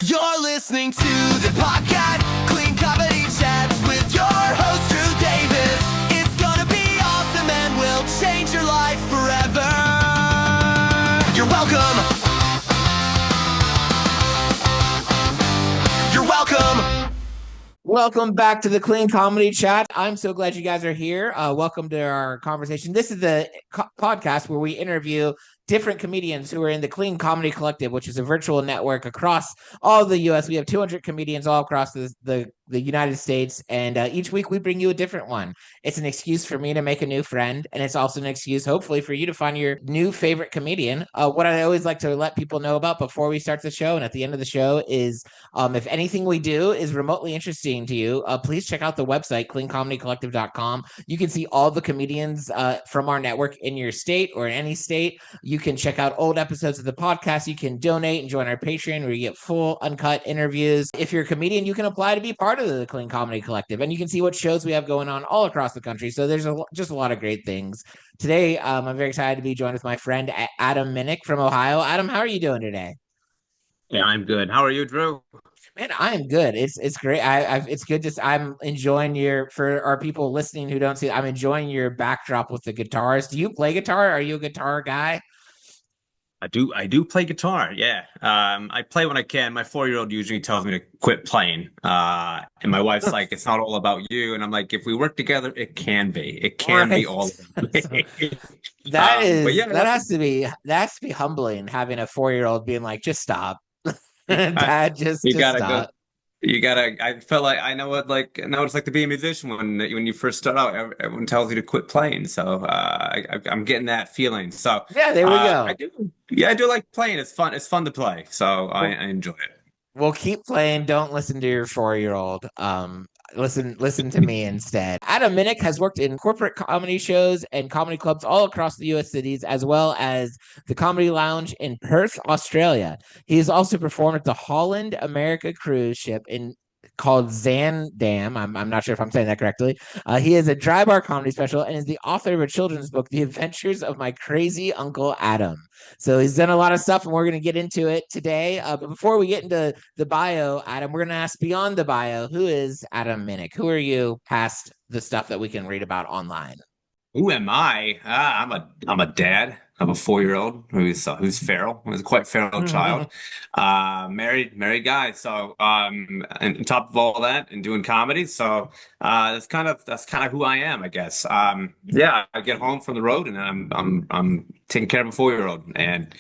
You're listening to the podcast, Clean Comedy Chats with your host, Drew Davis. It's gonna be awesome and will change your life forever. You're welcome. You're welcome. Welcome back to the Clean Comedy Chat. I'm so glad you guys are here. Welcome to our conversation. This is the podcast where we interview different comedians who are in the Clean Comedy Collective, which is a virtual network across all the U.S. We have 200 comedians all across the United States, and each week we bring you a different one. It's an excuse for me to make a new friend, and it's also an excuse, hopefully, for you to find your new favorite comedian. What I always like to let people know about before we start the show and at the end of the show is if anything we do is remotely interesting to you, please check out the website, cleancomedycollective.com. You can see all the comedians from our network in your state or in any state. You can check out old episodes of the podcast. You can donate and join our Patreon where you get full, uncut interviews. If you're a comedian, you can apply to be part of the Clean Comedy Collective, and you can see what shows we have going on all across the country. So there's just a lot of great things. Today, I'm very excited to be joined with my friend Adam Minnick from Ohio. Adam, how are you doing today? Yeah, I'm good. How are you, Drew? Man, I am good. It's great. It's good to. I'm enjoying for our people listening who don't see. I'm enjoying your backdrop with the guitars. Do you play guitar? Are you a guitar guy? I do play guitar. Yeah. I play when I can. My 4-year-old usually tells me to quit playing. And my wife's like, it's not all about you. And I'm like, if we work together, it can be. It can be all about me. That has to be humbling having a 4-year-old being like, just stop. Dad, just you gotta stop. go. You gotta. I felt like I know what it's like to be a musician when you first start out. Everyone tells you to quit playing, so I'm getting that feeling. So yeah, there we go. I do. Yeah, I do like playing. It's fun. It's fun to play. So I enjoy it. Well, keep playing. Don't listen to your 4-year-old. Listen to me instead. Adam Minnick has worked in corporate comedy shows and comedy clubs all across the U.S. cities, as well as the Comedy Lounge in Perth, Australia. He has also performed at the Holland America cruise ship called Zandam. I'm not sure if I'm saying that correctly. He is a dry bar comedy special and is the author of a children's book, The Adventures of My Crazy Uncle Adam. So he's done a lot of stuff, and we're going to get into it today. But before we get into the bio, Adam, we're going to ask beyond the bio, who is Adam Minnick? Who are you past the stuff that we can read about online? Who am I? I'm a dad. I'm a 4-year-old who's feral. Who's a quite feral child. Married guy. So and on top of all that, and doing comedy. So that's kind of who I am, I guess. Yeah, I get home from the road and I'm taking care of a 4-year-old and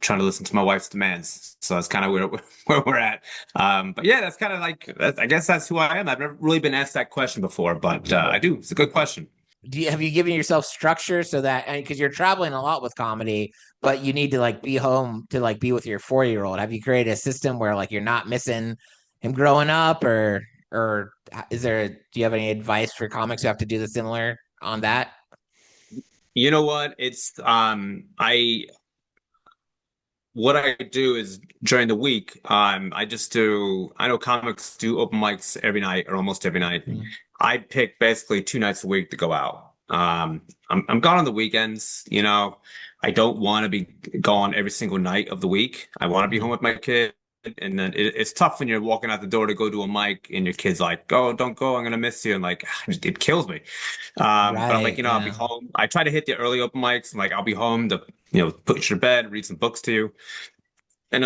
trying to listen to my wife's demands. So that's kind of where we're at. But yeah, that's kind of I guess that's who I am. I've never really been asked that question before, but I do. It's a good question. Have you given yourself structure so that, because you're traveling a lot with comedy, but you need to be home to be with your 4-year-old? Have you created a system where you're not missing him growing up, or do you have any advice for comics who have to do the similar on that? You know what? What I do is during the week, I know comics do open mics every night or almost every night. Mm-hmm. I pick basically 2 nights a week to go out. I'm gone on the weekends. I don't want to be gone every single night of the week. I want to be home with my kid. And then it's tough when you're walking out the door to go to a mic and your kid's like, "Go, don't go. I'm going to miss you." And it kills me. But I'm like, I'll be home. I try to hit the early open mics. And I'll be home to, put you to bed, read some books to you. And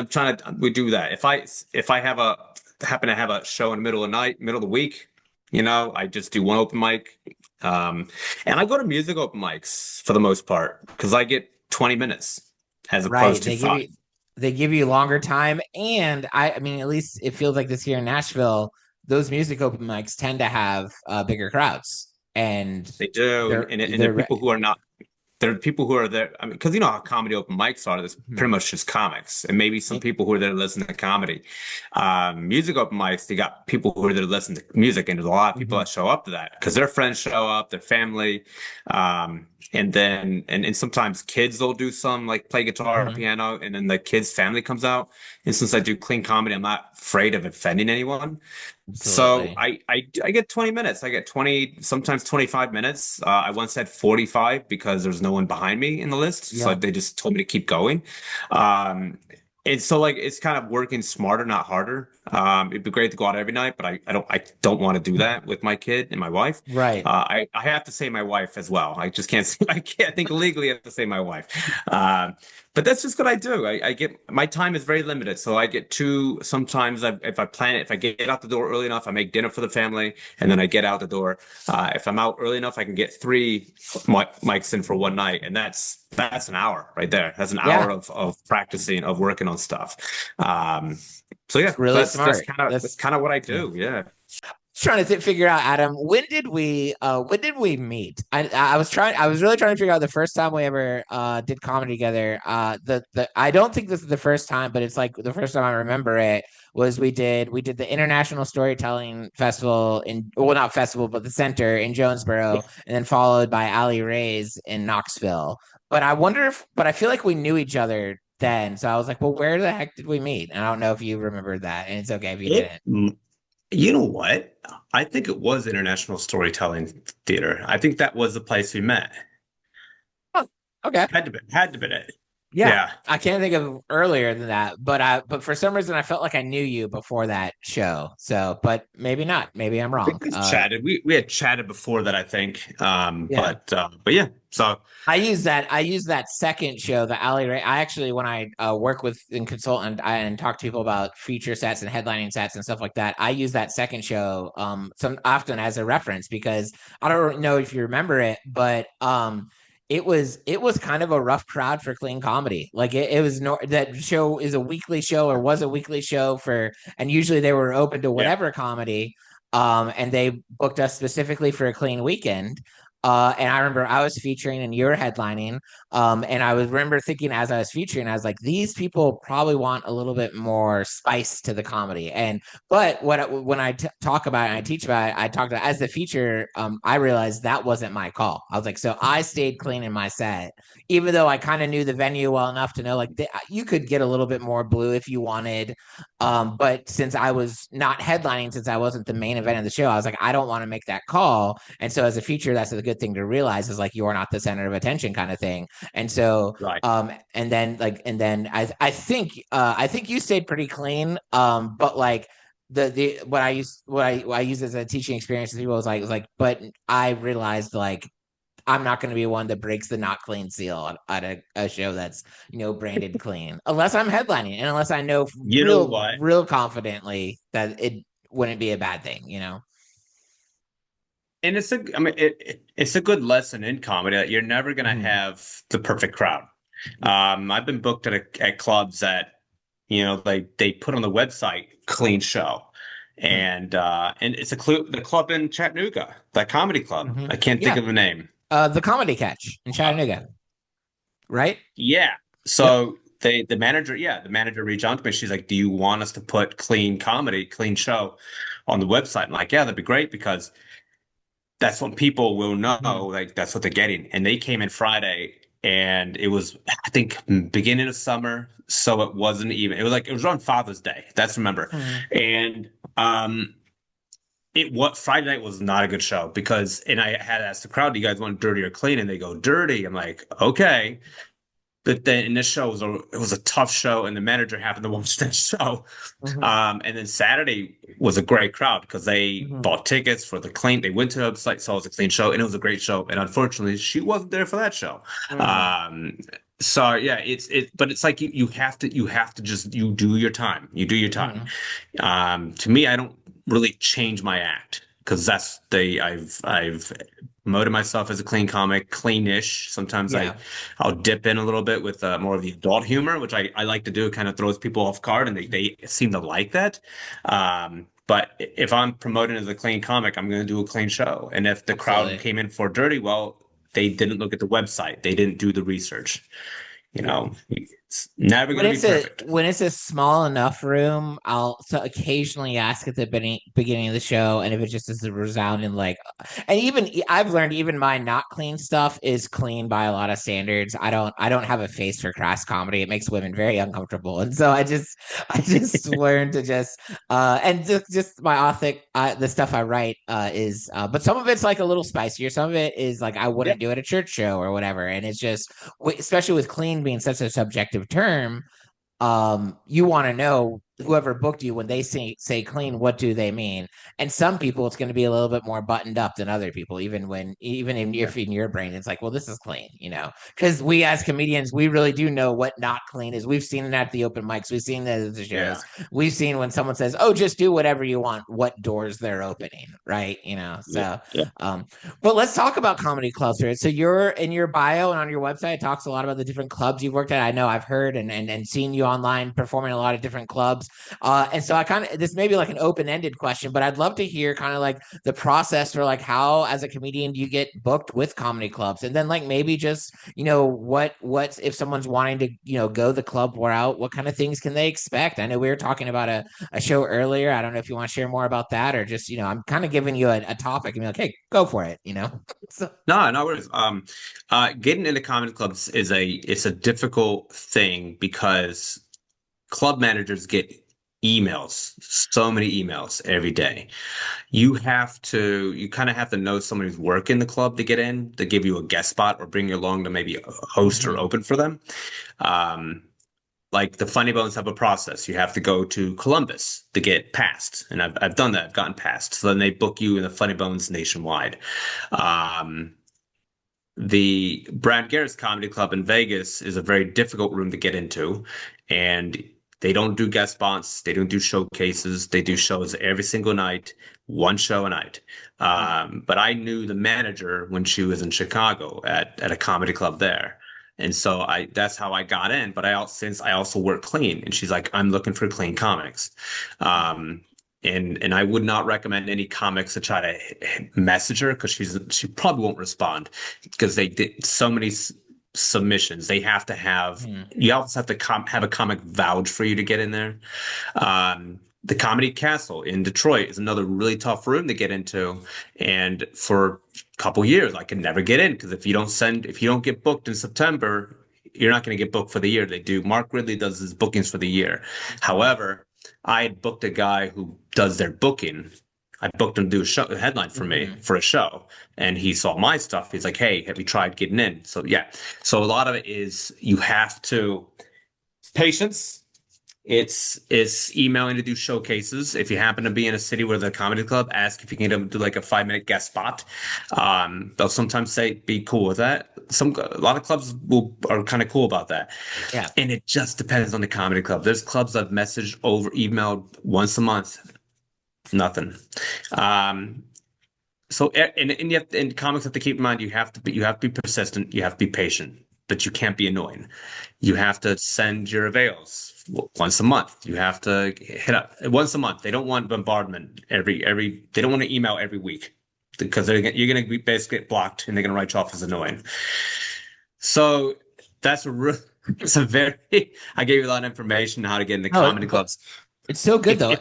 we do that. If I happen to have a show in the middle of the week, I just do one open mic. And I go to music open mics for the most part because I get 20 minutes as opposed to 5. They give you longer time. And I mean, at least it feels like this here in Nashville, those music open mics tend to have bigger crowds. And they do. And there are people who are not. There are people who are there. I mean, because you know how comedy open mics are. There's pretty much just comics, and maybe some people who are there to listen to comedy. Music open mics, they got people who are there to listen to music, and there's a lot of people that show up to that because their friends show up, their family, and then and sometimes kids will do some play guitar or piano, and then the kid's family comes out. And since I do clean comedy, I'm not afraid of offending anyone. Absolutely. So I get 20 minutes. I get 20, sometimes 25 minutes. I once had 45 because there's no one behind me in the list. Yeah. So they just told me to keep going. It's so like it's kind of working smarter, not harder. It'd be great to go out every night, but I don't want to do that with my kid and my wife. Right. I have to say my wife as well. I just can't say, I can't think legally I have to say my wife. But that's just what I do. I get my time is very limited, so I get two. Sometimes if I plan it, if I get out the door early enough, I make dinner for the family, and then I get out the door. If I'm out early enough, I can get three mics in for one night, and that's an hour right there. That's an Yeah. hour of practicing, of working on stuff. So yeah, It's really that's smart. kind of what I Yeah. do. Yeah. Trying to figure out, Adam, when did we meet? I was really trying to figure out the first time we ever did comedy together. The I don't think this is the first time, but it's like the first time I remember it was we did the International Storytelling Festival in, well, not festival, but the center in Jonesboro, and then followed by Ali Ray's in Knoxville. But I feel like we knew each other then. So I was like, well, where the heck did we meet? And I don't know if you remember that, and it's okay if you It, didn't. you know what? I think it was International Storytelling Theater. I think that was the place we met. Oh, okay. Had to be it. Yeah, Yeah. I can't think of earlier than that, but for some reason I felt like I knew you before that show. So, but maybe not. Maybe I'm We wrong. just chatted. We had chatted before that, I think. Yeah. But yeah. So I use that second show, the Alley Ray. I actually, when I work with and consult and talk to people about feature sets and headlining sets and stuff like that, I use that second show some often as a reference because I don't know if you remember it, but it was kind of a rough crowd for clean comedy. Like it was no, that show is a weekly show or was a weekly show for, and usually they were open to yeah. whatever comedy. And they booked us specifically for a clean weekend. And I remember I was featuring and you're headlining. And I was remember thinking as I was featuring, I was like, these people probably want a little bit more spice to the comedy. And but when I talk about it and I teach about it, I talked about as the feature. I realized that wasn't my call. I was like, so I stayed clean in my set, even though I kind of knew the venue well enough to know like you could get a little bit more blue if you wanted. But since I was not headlining, since I wasn't the main event of the show, I was like, I don't want to make that call. And so as a feature, that's a good thing to realize is like you're not the center of attention kind of thing. And so Right. I think you stayed pretty clean. But like the what I use as a teaching experience with people was like, but I realized like I'm not going to be one that breaks the not clean seal at a show that's branded clean unless I'm headlining and unless I know You know what? real confidently that it wouldn't be a bad thing. And it's a good lesson in comedy that you're never gonna Mhm. have the perfect crowd. I've been booked at clubs that, they put on the website clean show. And it's the club in Chattanooga, that comedy club. Mhm. I can't think Yeah. of the name. The Comedy Catch in Chattanooga, right? Yeah. Yep. So the manager, the manager reached out to me. She's like, "Do you want us to put clean comedy, clean show on the website?" I'm like, "Yeah, that'd be great because that's what people will know. Mhm. Like that's what they're getting." And they came in Friday, and it was, I think, beginning of summer, so it wasn't even. It was on Father's Day. That's remember, Mhm. and what Friday night was not a good show because, and I had asked the crowd, "Do you guys want dirty or clean?" And they go dirty. I'm like, okay. But then in this show it was a tough show, and the manager happened to watch that show. Mhm. And then Saturday was a great crowd because they Mhm. bought tickets for the clean. They went to the website, saw it was a clean show, and it was a great show. And unfortunately, she wasn't there for that show. Mhm. So yeah, but it's like you have to just you do your time. You do your time. Mhm. To me, I don't really change my act because I've promoted myself as a clean comic, cleanish. Sometimes Yeah. I'll dip in a little bit with more of the adult humor, which I like to do. It kind of throws people off guard, and they seem to like that. But if I'm promoting as a clean comic, I'm going to do a clean show. And if the crowd Absolutely. came in for dirty, well, they didn't look at the website. They didn't do the research. It's never going to be perfect. When it's a small enough room, I'll occasionally ask at the beginning of the show, and if it just is a resounding like, and even I've learned even my not clean stuff is clean by a lot of standards. I don't have a face for crass comedy. It makes women very uncomfortable, and so I just learned to and just my authentic the stuff I write is but some of it's like a little spicier. Some of it is like I Yeah. wouldn't do at a church show or whatever, and it's just especially with clean being such a subjective term, you want to know whoever booked you when they say clean, what do they mean? And some people, it's going to be a little bit more buttoned up than other people, even in your brain, it's like, well, this is clean, because we as comedians, we really do know what not clean is. We've seen it at the open mics, we've seen it at the shows, we've seen when someone says, oh, just do whatever you want, what doors they're opening, right? But let's talk about comedy clubs here. So you're in your bio and on your website, it talks a lot about the different clubs you've worked at. I know I've heard and seen you online performing a lot of different clubs. And so this may be like an open-ended question, but I'd love to hear kind of like the process for like how, as a comedian, you get booked with comedy clubs. And then like maybe just, what if someone's wanting to, go the club route, what kind of things can they expect? I know we were talking about a show earlier. I don't know if you want to share more about that, or just, I'm kind of giving you a topic and be like, hey, go for it, So. No worries. Getting into comedy clubs it's a difficult thing because club managers get emails, so many emails every day. You kind of have to know someone who's working the club to get in, to give you a guest spot or bring you along to maybe host or open for them. Like the Funny Bones have a process. You have to go to Columbus to get passed. And I've done that. I've gotten passed. So then they book you in the Funny Bones nationwide. The Brad Garrett's Comedy Club in Vegas is a very difficult room to get into. And they don't do guest spots. They don't do showcases. They do shows every single night, one show a night. But I knew the manager when she was in Chicago at a comedy club there. And so that's how I got in. But since I also work clean, and she's like, I'm looking for clean comics. And I would not recommend any comics to try to message her because she probably won't respond because they did so many submissions. They have to have you also have to have a comic vouch for you to get in there. The Comedy Castle in Detroit is another really tough room to get into, and for a couple years I could never get in because if you don't get booked in September, you're not going to get booked for the year. Mark Ridley does his bookings for the year. However, I had booked a guy who does their booking. I booked him to do a headline for me for a show, and he saw my stuff. He's like, "Hey, have you tried getting in?" So yeah, so a lot of it is you have to patience. It's emailing to do showcases. If you happen to be in a city where the comedy club, ask if you can do like a 5-minute guest spot. They'll sometimes be cool with that. A lot of clubs are kind of cool about that. Yeah, and it just depends on the comedy club. There's clubs I've emailed once a month. Nothing. So and comics have to keep in mind you have to be persistent, you have to be patient, but you can't be annoying. You have to send your avails once a month. You have to hit up once a month. They don't want bombardment they don't want to email every week because you're going to basically get blocked and they're going to write you off as annoying. So that's I gave you a lot of information on how to get into comedy clubs. It's so good though.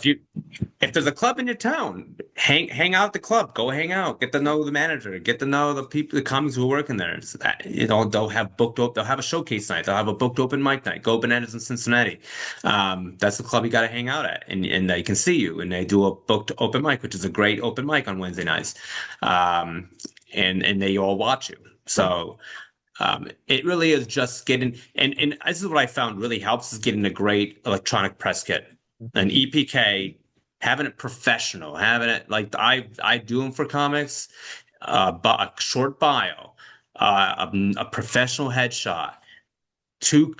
If there's a club in your town, hang out at the club. Go hang out. Get to know the manager. Get to know the people, the comics who are working there. They'll have They'll have a showcase night. They'll have a booked open mic night. Go Bananas in Cincinnati. That's the club you got to hang out at, and they can see you. And they do a booked open mic, which is a great open mic on Wednesday nights. And they all watch you. So. It really is just getting, and this is what I found really helps is getting a great electronic press kit. An EPK, having it professional, having it like I do them for comics, but a short bio, a professional headshot, two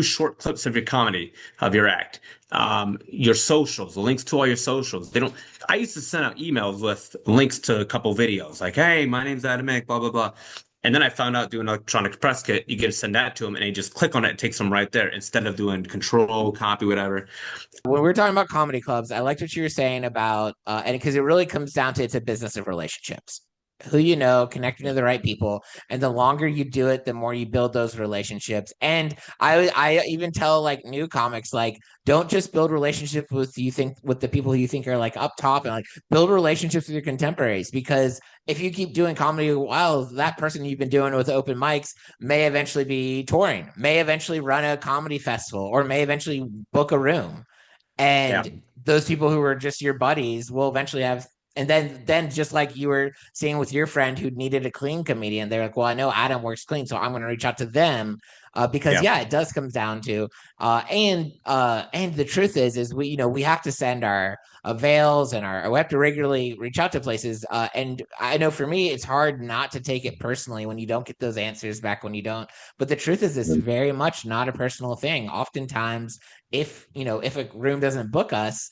short clips of your comedy of your act, your socials, the links to all your socials. I used to send out emails with links to a couple videos, like, hey, my name's Adam Minnick, blah blah blah. And then I found out doing electronic press kit, you get to send that to them and they just click on it, it takes them right there instead of doing control, copy, whatever. When we're talking about comedy clubs, I liked what you were saying about, and because it really comes down to it's a business of relationships. Who you know, connecting to the right people, and the longer you do it, the more you build those relationships. And I even tell like new comics, like, don't just build relationships with the people you think are like up top, and like build relationships with your contemporaries, because if you keep doing comedy a while, that person you've been doing with open mics may eventually be touring, may eventually run a comedy festival, or may eventually book a room. And those people who are just your buddies will eventually have. And then just like you were seeing with your friend who needed a clean comedian, they're like, well, I know Adam works clean, so I'm going to reach out to them. because it does come down to and the truth is we have to send our avails and we have to regularly reach out to places. And I know for me, it's hard not to take it personally when you don't get those answers back when you don't. But the truth is, it's very much not a personal thing. Oftentimes, if a room doesn't book us,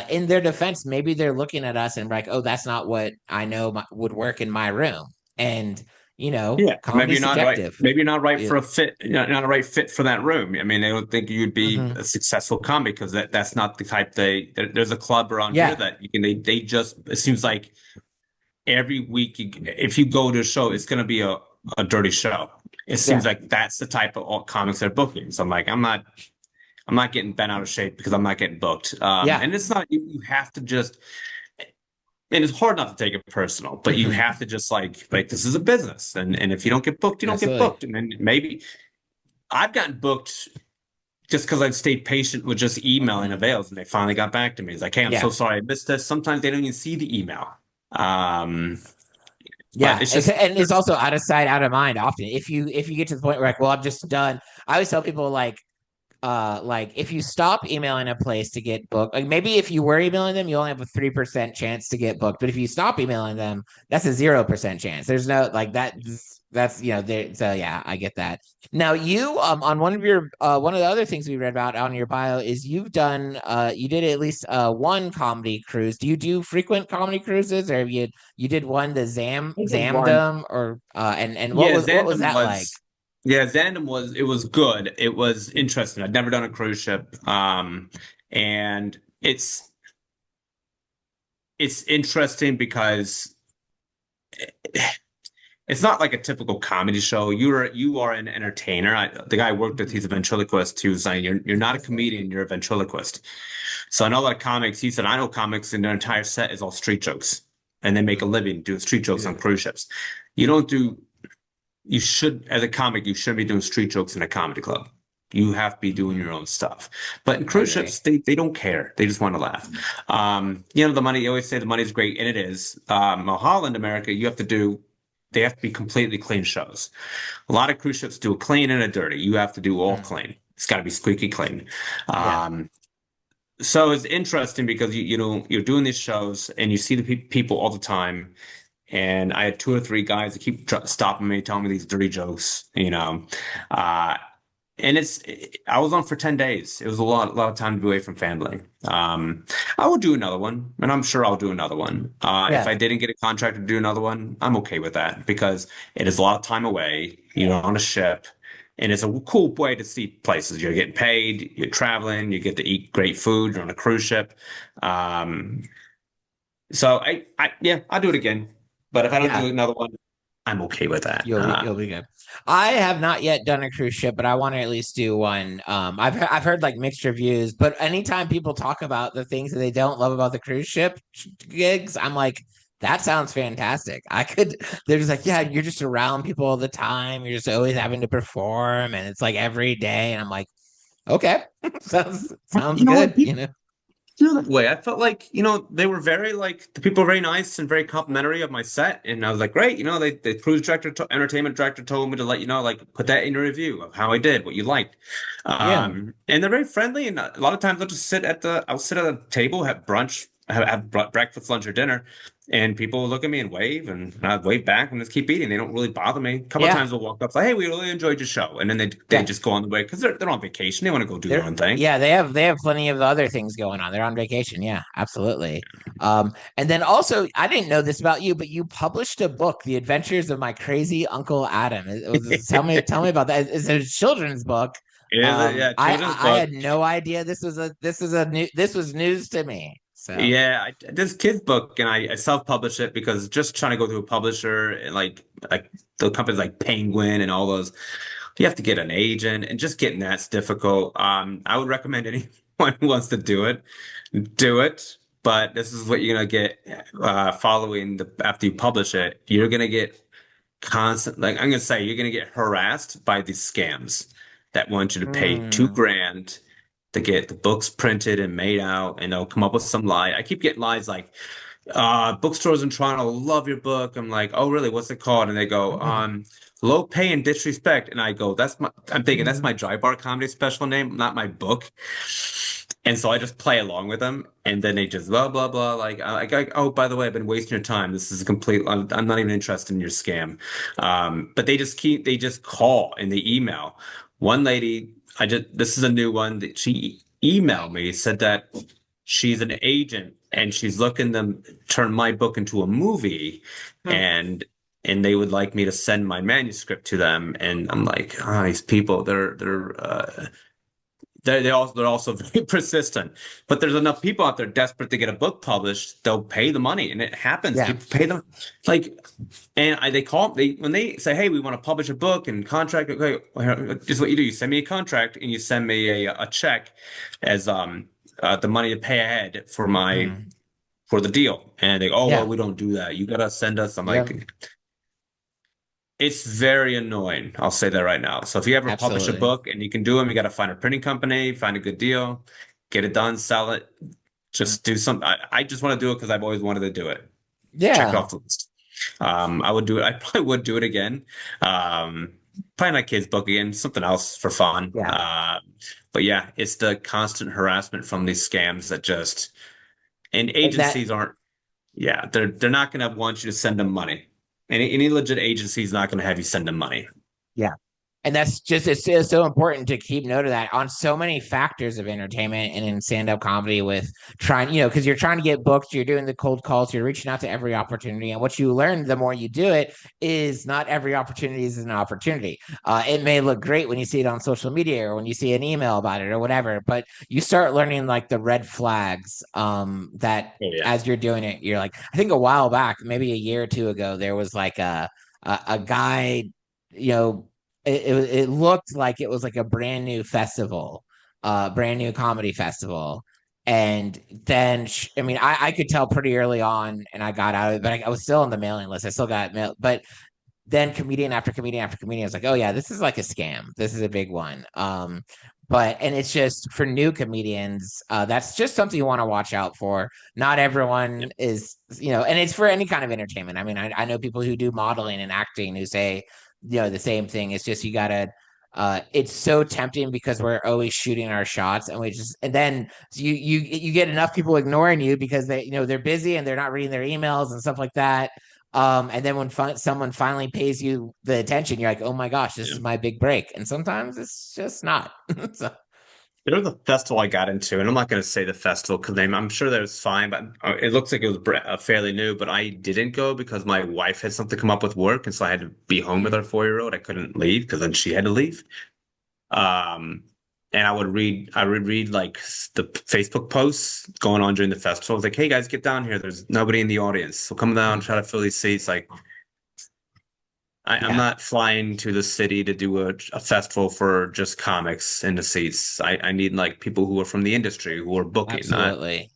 in their defense, maybe they're looking at us and like, oh, that's not what I know would work in my room. And maybe you're not right. subjective. Maybe you're not right for a fit. Not a right fit for that room. I mean, they don't think you'd be a successful comic because that's not the type there's a club around here that you can. They just it seems like every week if you go to a show, it's going to be a dirty show. It seems like that's the type of all comics they're booking. So I'm like, I'm not getting bent out of shape because I'm not getting booked. And it's not you have to just. And it's hard not to take it personal, but you have to just like this is a business, and if you don't get booked, you don't get booked. And then maybe I've gotten booked just because I've stayed patient with just emailing avails, and they finally got back to me. It's like, hey, I'm so sorry I missed this. Sometimes they don't even see the email. It's also out of sight, out of mind. Often, if you get to the point where like, well, I'm just done. I always tell people like if you stop emailing a place to get booked, like maybe if you were emailing them, you only have a 3% chance to get booked. But if you stop emailing them, that's a 0% chance. There's no like that's so yeah, I get that. Now you on one of your one of the other things we read about on your bio is you've done you did at least one comedy cruise. Do you do frequent comedy cruises, or have you did one the Zamdam or and what was that like? Yeah, Zandam was good. It was interesting. I'd never done a cruise ship. And it's interesting because it's not like a typical comedy show. You are an entertainer. The guy I worked with, he's a ventriloquist. He was saying, you're not a comedian, you're a ventriloquist. So I know a lot of comics. He said, I know comics and their entire set is all street jokes. And they make a living doing street jokes on cruise ships. You should, as a comic, you shouldn't be doing street jokes in a comedy club. You have to be doing your own stuff. But in cruise ships, they don't care. They just want to laugh. The money, you always say the money's great, and it is. Holland, America, they have to be completely clean shows. A lot of cruise ships do a clean and a dirty. You have to do all clean. It's got to be squeaky clean. So it's interesting because you're doing these shows and you see the people all the time. And I had 2 or 3 guys that keep stopping me, telling me these dirty jokes, and I was on for 10 days. It was a lot of time to be away from family. I will do another one, and I'm sure I'll do another one. If I didn't get a contract to do another one, I'm okay with that because it is a lot of time away. You're on a ship, and it's a cool way to see places. You're getting paid, you're traveling, you get to eat great food. You're on a cruise ship. So I'll do it again. But if I don't do another one, I'm okay with that. You'll be good. I have not yet done a cruise ship, but I want to at least do one. I've heard like mixed reviews, but anytime people talk about the things that they don't love about the cruise ship gigs, I'm like, that sounds fantastic. They're just like, yeah, you're just around people all the time. You're just always having to perform, and it's like every day. And I'm like, okay, sounds good. Feel that way. I felt like, they were the people were very nice and very complimentary of my set. And I was like, great. The cruise director, entertainment director told me to let you know, like, put that in your review of how I did, what you liked. And they're very friendly. And a lot of times I'll sit at a table, have brunch, have breakfast, lunch, or dinner. And people will look at me and wave, and I'd wave back and just keep eating. They don't really bother me. A couple of times they'll walk up, like, "Hey, we really enjoyed your show," and then they just go on the way because they're on vacation. They want to go do their own thing. Yeah, they have plenty of other things going on. They're on vacation. Yeah, absolutely. And then also, I didn't know this about you, but you published a book, "The Adventures of My Crazy Uncle Adam." Tell me about that. It's a children's book. I had no idea this was news to me. So. Yeah, this kid's book, and I self-published it because just trying to go through a publisher and like the companies like Penguin and all those, you have to get an agent, and just getting that's difficult. I would recommend anyone who wants to do it. But this is what you're gonna get after you publish it. You're gonna get you're gonna get harassed by these scams that want you to pay $2,000 to get the books printed and made out, and they'll come up with some lie. I keep getting lies like, bookstores in Toronto love your book. I'm like, oh, really? What's it called? And they go, low pay and disrespect. And I go, I'm thinking that's my dry bar comedy special name, not my book. And so I just play along with them, and then they just blah blah blah. Oh, by the way, I've been wasting your time. This is a complete. I'm not even interested in your scam. But they just call and they email. One lady, this is a new one that she emailed me, said that she's an agent and she's looking to turn my book into a movie, and they would like me to send my manuscript to them. And I'm like, these people, they're also very persistent, but there's enough people out there desperate to get a book published. They'll pay the money, and it happens. Yeah. People pay them when they say, "Hey, we want to publish a book and contract." Okay, this is what you do: you send me a contract, and you send me a check as the money to pay ahead for for the deal. And they go, "Oh, well, we don't do that. You gotta send us." I'm like, it's very annoying. I'll say that right now. So if you ever publish a book and you can do them, you got to find a printing company, find a good deal, get it done, sell it. Just do something. I just want to do it because I've always wanted to do it. Yeah. Check it off the list. I would do it. I probably would do it again. Probably not kids' book again, something else for fun. Yeah. But yeah, it's the constant harassment from these scams that and agencies aren't. Yeah, they're not going to want you to send them money. Any legit agency is not going to have you send them money. Yeah. And it's so important to keep note of that on so many factors of entertainment and in stand-up comedy with trying, because you're trying to get booked, you're doing the cold calls, you're reaching out to every opportunity. And what you learn the more you do it is not every opportunity is an opportunity. It may look great when you see it on social media or when you see an email about it or whatever, but you start learning like the red flags that as you're doing it, you're like, I think a while back, maybe a year or two ago, there was like a guy, it looked like it was like a brand new festival, brand new comedy festival. And then, I could tell pretty early on and I got out of it, but I was still on the mailing list. I still got mail, but then comedian after comedian after comedian, I was like, oh yeah, this is like a scam. This is a big one. And it's just for new comedians, that's just something you want to watch out for. Not everyone is, and it's for any kind of entertainment. I mean, I know people who do modeling and acting who say, the same thing. It's just you gotta it's so tempting because we're always shooting our shots and then you get enough people ignoring you because they're busy and they're not reading their emails and stuff like that. And then when someone finally pays you the attention, you're like, oh my gosh, this is my big break. And sometimes it's just not. So. There was a festival I got into, and I'm not going to say the festival because I'm sure that was fine, but it looks like it was fairly new. But I didn't go because my wife had something come up with work, and so I had to be home with our 4-year-old. I couldn't leave because then she had to leave. And I would read like the Facebook posts going on during the festival. I was like, "Hey guys, get down here. There's nobody in the audience, so come down, try to fill these seats." Like, I'm not flying to the city to do a festival for just comics in the seats. I need like people who are from the industry who are booking. Absolutely.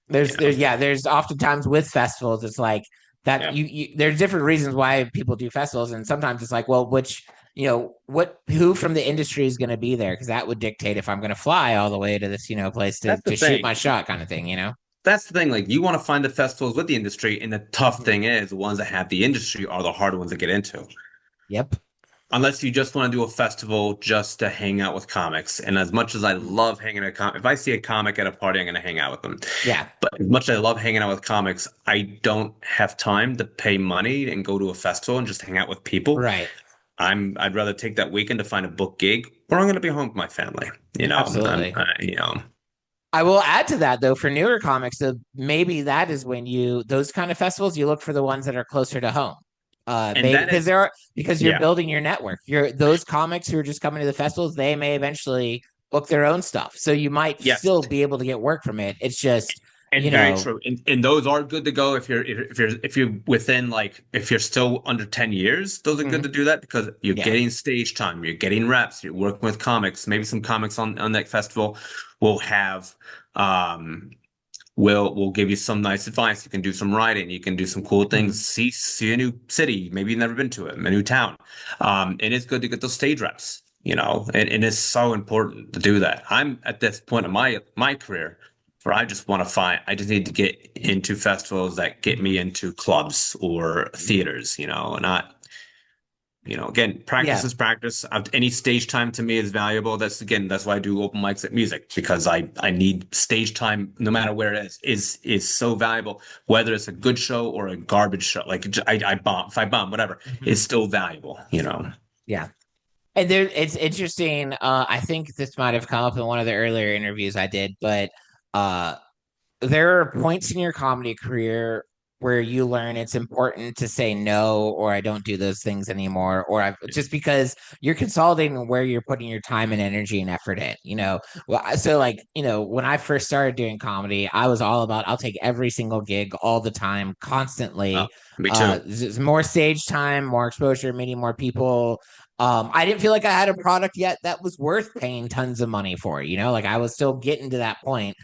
There's oftentimes with festivals, it's like that there's different reasons why people do festivals. And sometimes it's like, well, who from the industry is going to be there? Because that would dictate if I'm going to fly all the way to this, place to shoot my shot kind of thing, That's the thing. Like, you want to find the festivals with the industry, and the tough thing is the ones that have the industry are the hard ones to get into. Yep. Unless you just want to do a festival just to hang out with comics. And as much as I love hanging out with comics, if I see a comic at a party, I'm going to hang out with them. Yeah. But as much as I love hanging out with comics, I don't have time to pay money and go to a festival and just hang out with people. Right. I'd rather take that weekend to find a book gig, or I'm going to be home with my family. Absolutely. I will add to that though, for newer comics, so maybe that is when those kind of festivals, you look for the ones that are closer to home. Because you're building your network. Those comics who are just coming to the festivals, they may eventually book their own stuff. So you might still be able to get work from it. It's just very true. And those are good to go if you're within, like, if you're still under 10 years, those are good to do that because you're getting stage time, you're getting reps, you're working with comics. Maybe some comics on that festival will have we'll give you some nice advice. You can do some writing. You can do some cool things. See a new city. Maybe you've never been to it, a new town. And it's good to get those stage reps, and it's so important to do that. I'm at this point in my career where I just need to get into festivals that get me into clubs or theaters, Again, practice Yeah. is practice. Any stage time to me is valuable. That's why I do open mics at music, because I need stage time no matter where it is so valuable. Whether it's a good show or a garbage show, like I bomb, if I bomb, whatever, it's still valuable. Yeah. And it's interesting. I think this might have come up in one of the earlier interviews I did, but uh, there are points in your comedy career where you learn it's important to say no, or I don't do those things anymore, or just because you're consolidating where you're putting your time and energy and effort in. So like when I first started doing comedy, I was all about I'll take every single gig all the time, constantly. Me too. More stage time, more exposure, meeting more people. I didn't feel like I had a product yet that was worth paying tons of money for, like I was still getting to that point.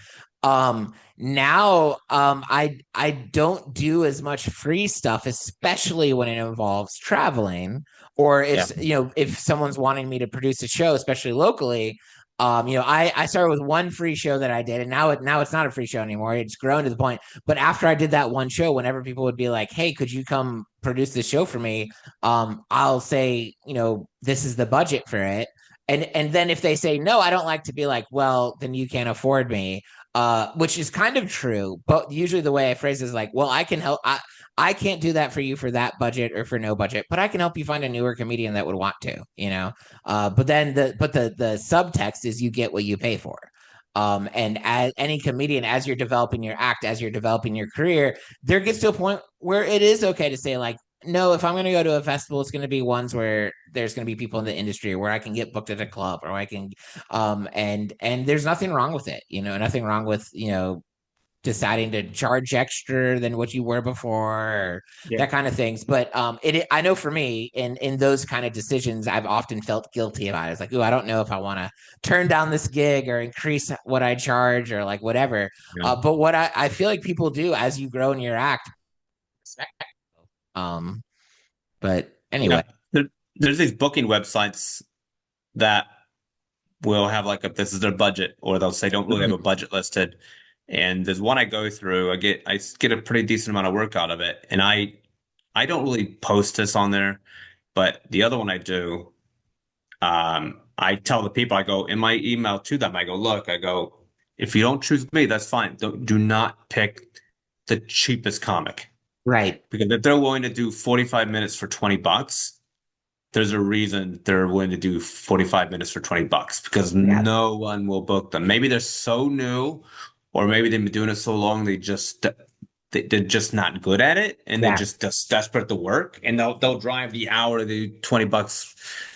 Now I don't do as much free stuff, especially when it involves traveling, or if someone's wanting me to produce a show, especially locally. I started with one free show that I did, and now it's not a free show anymore. It's grown to the point. But after I did that one show, whenever people would be like, "Hey, could you come produce this show for me?" I'll say, this is the budget for it. And then if they say no, I don't like to be like, well, then you can't afford me. Which is kind of true, but usually the way I phrase it is like, well, I can help. I can't do that for you for that budget or for no budget, but I can help you find a newer comedian that would want to. But then the subtext is you get what you pay for. And as any comedian, as you're developing your act, as you're developing your career, there gets to a point where it is okay to say like, no, if I'm going to go to a festival, it's going to be ones where there's going to be people in the industry where I can get booked at a club, or I can, and there's nothing wrong with it, nothing wrong with, deciding to charge extra than what you were before, or that kind of things. But I know for me, in those kind of decisions, I've often felt guilty about it. It's like, oh, I don't know if I want to turn down this gig or increase what I charge or like whatever. But what I feel like people do as you grow in your act. But anyway, there's these booking websites that will have like this is their budget, or they'll say don't really have a budget listed. And there's one I go through. I get a pretty decent amount of work out of it, and I don't really post this on there, but the other one I do. I tell the people, I go in my email to them, I go, look, if you don't choose me, that's fine. Do not pick the cheapest comic. Right. Because if they're willing to do 45 minutes for $20, there's a reason they're willing to do 45 minutes for $20, because no one will book them. Maybe they're so new, or maybe they've been doing it so long they're just not good at it, and they're just desperate to work, and they'll drive the hour to do $20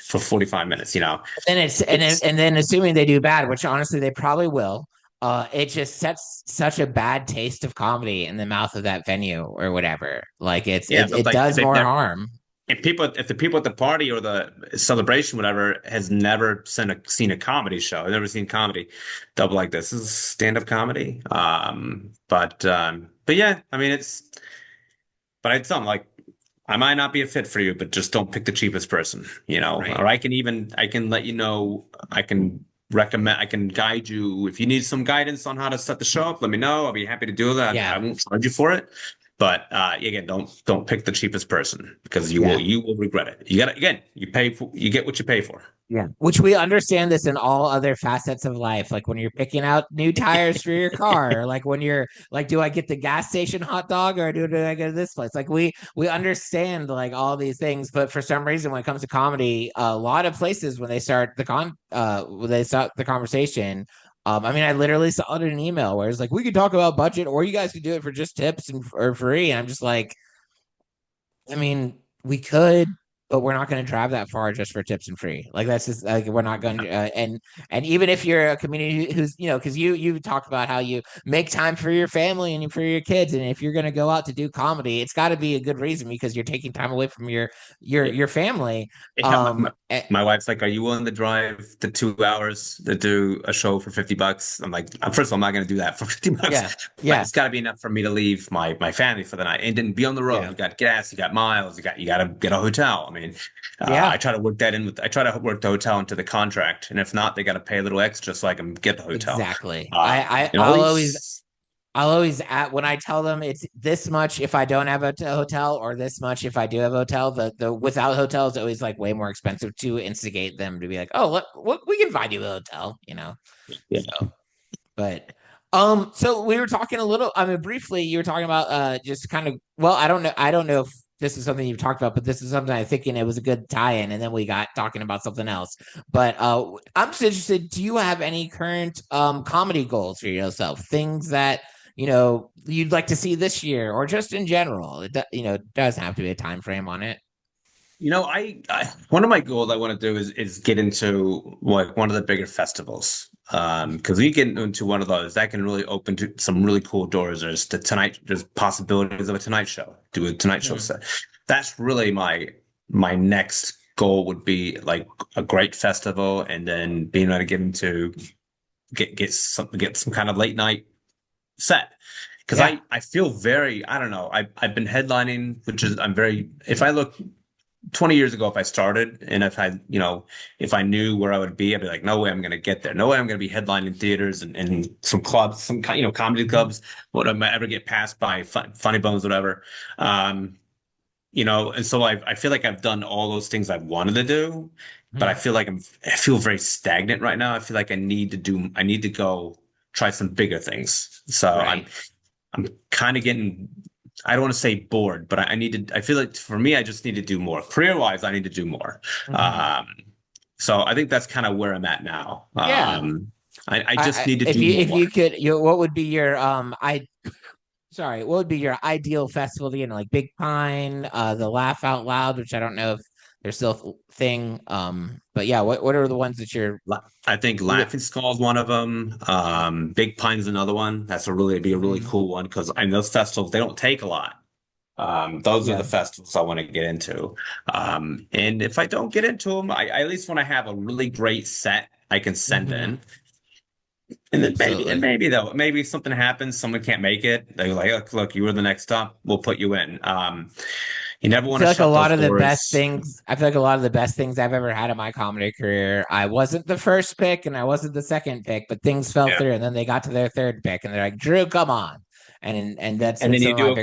for 45 minutes, And then assuming they do bad, which honestly they probably will. It just sets such a bad taste of comedy in the mouth of that venue or whatever. Like it does more harm. And if the people at the party or the celebration, whatever, has never seen a comedy show, never seen comedy, they'll be like, "This is stand-up comedy." But yeah, I mean, but I'd tell them like, I might not be a fit for you, but just don't pick the cheapest person, Right. Or I can let you know, I can recommend, I can guide you if you need some guidance on how to set the show up. Let me know. I'll be happy to do that. Yeah. I won't charge you for it. But again, don't pick the cheapest person, because you will regret it. You get what you pay for. Yeah, which we understand this in all other facets of life. Like when you're picking out new tires for your car, or like when you're like, do I get the gas station hot dog, or do I go to this place? Like we understand like all these things, but for some reason, when it comes to comedy, a lot of places when they start the conversation. I mean, I literally saw it in an email where it's like, we could talk about budget, or you guys could do it for just tips or free. And I'm just like, I mean, we could, but we're not going to drive that far just for tips and free. Like that's just like, we're not going to, and even if you're a community who's, cause you talked about how you make time for your family and for your kids. And if you're going to go out to do comedy, it's gotta be a good reason, because you're taking time away from your family. My wife's like, are you willing to drive the 2 hours to do a show for $50? I'm like, first of all, I'm not going to do that for $50. Yeah. It's got to be enough for me to leave my family for the night and then be on the road. You got gas, you got miles, you got to get a hotel. I mean, I try to work the hotel into the contract, and if not, they got to pay a little extra so I can get the hotel. Exactly. I'll always when I tell them it's this much if I don't have a hotel or this much if I do have a hotel. The without hotel is always like way more expensive to instigate them to be like, oh, look, we can find you a hotel, you know. Yeah. So, but so we were talking a little. I mean, briefly, you were talking about just kind of. Well, I don't know if this is something you've talked about, but this is something I'm thinking it was a good tie-in, and then we got talking about something else. But I'm just interested. Do you have any current comedy goals for yourself? Things that you'd like to see this year, or just in general? It doesn't have to be a time frame on it. I one of my goals I want to do is get into like one of the bigger festivals. Because you get into one of those, that can really open to some really cool doors. There's possibilities of a Tonight Show, do a Tonight Show set. That's really my next goal would be like a great festival, and then being able to get into get some kind of late night set. Because I feel very, I don't know, I've been headlining, which is if I look 20 years ago, if I started and if I knew where I would be, I'd be like, no way I'm going to get there. No way I'm going to be headlining theaters and some clubs, some comedy clubs. Would I ever get passed by Funny Bones, whatever? And so I feel like I've done all those things I wanted to do, but I feel like I feel very stagnant right now. I feel like I need to go try some bigger things. So Right. I'm kind of getting, I don't want to say bored, but I feel like for me, I just need to do more. Career-wise, I need to do more. So I think that's kind of where I'm at now. Yeah. I just need to if do you more. if you could, what would be your what would be your ideal festival? Like Big Pine, the Laugh Out Loud, which I don't know if they're still a thing. But yeah, what are the ones that you're? I think Laughing Skull is one of them. Big Pine's another one. That's be a really cool one because I mean those festivals, they don't take a lot. Those are the festivals I want to get into. And if I don't get into them, I at least want to have a really great set I can send in. And then maybe something happens, someone can't make it. They're like, look, you were the next stop. We'll put you in. You never want to shut those doors. I feel like a lot of the best things I've ever had in my comedy career, I wasn't the first pick and I wasn't the second pick, but things fell through, and then they got to their third pick, and they're like, Drew, come on, and then you do a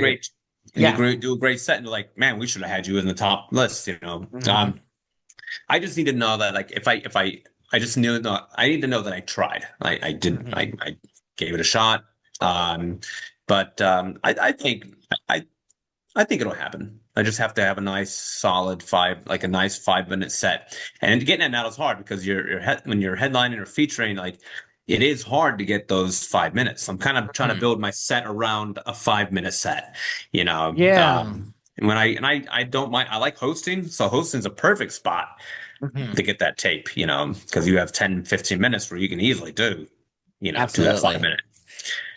great set, and you're like, man, we should have had you in the top list. I just need to know that, like, I just knew that I need to know that I tried. I did. I gave it a shot. I think it'll happen. I just have to have a nice solid 5-minute set. And getting it now is hard because when you're headlining or featuring, like it is hard to get those 5 minutes. I'm kind of trying to build my set around a 5-minute set, Yeah. And I don't mind. I like hosting, so hosting's a perfect spot to get that tape, because you have 10, 15 minutes where you can easily do that 5 minute.